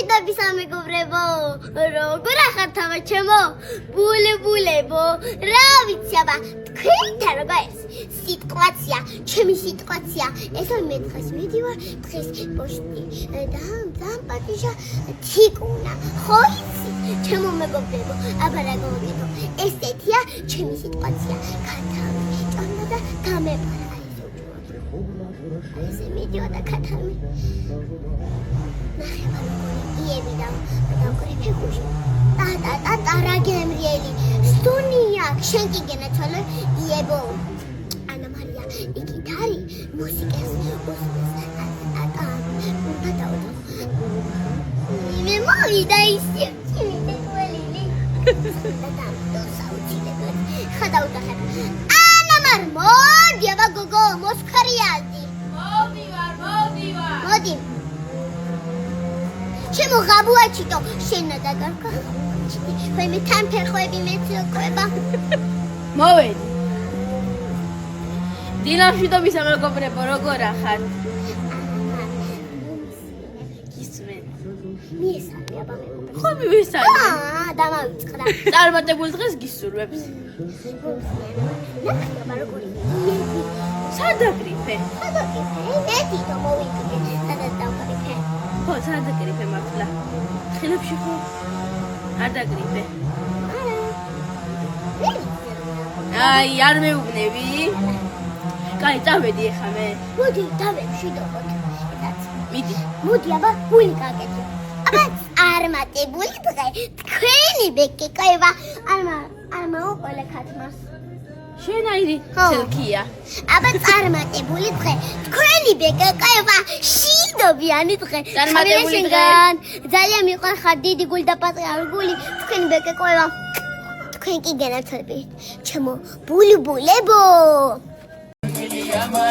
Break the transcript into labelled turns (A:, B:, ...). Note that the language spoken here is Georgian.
A: მშვიდობის ამეგობრებო, როგორ ახართავა ჩემო? ბულბულებო, რა ვიცი აბა, თქვენთან როგორ ეს სიტყვაცია, ჩემი სიტყვაცია. ეს მე დღეს მიდივარ, დღეს პოშტი და პატიჟა თიკუნა. ხო იცი, ჩემო მეგობრებო, აბა რა გავაკეთო? ესეთია ჩემი სიტყვაცია. ქათამი, ჭამდა და გამეპარა. ეს მიდიოდა ქათამი. ნახე იები და როგორი ფეხუში. და რა გემრიელი. სტუნია, შენ კი გენაცვალე იებო. ანა მარია, იქით არის მუსიკას უსმენს. უნდა დავდო. მე მოვიდა ისე ჩემი დეკველი. და საუჩილებ. ხადავდა ხარ. ანა მარ მოდი აბა გოგო, მოსქრიაზი. მოდი. ჩემო ღაბუაჩიტო, შენა და გარკა. მე თან ფეხები მეცოკვება.
B: მოვედი. დილამშვიდობის ამეგობრებო, როგორ ახარ? გისმენ.
A: მიესალმე აბა მე.
B: ხო მივესალმე.
A: დამავიწყდა.
B: წარმატებულ დღეს გისურვებს.
A: ნახე აბა როგორი.
B: სად აკრიფე?
A: ერთი თო მოვიწყე. სადაც დავკრიფე.
B: ხო, სად აკრიფე მართლა? ხელებში ხო? არ დაკრიფე. აი, არ მეუბნები? კაი, წავედი ახლა მე.
A: მოდი, დავემშვიდობოთ.
B: მიდი.
A: მოდი, აბა, გული გაკეთე. აბა, წარმატებული დღე. თქვენი ბეკი ყובה. არმა უყოლე ქათმას.
B: შენაირი ცელქია.
A: აბა, წარმატებული დღე. თქვენი ბეკი ყובה. შინდობიანი დღე.
B: წარმატებული დღე.
A: ძალიან მიყვარხარ დიდი გული და პატარა გული. თქვენი ბეკი ყובה. თქვენ კი გენაცვალებით. ჩემო ბულბულებო.
C: Danke,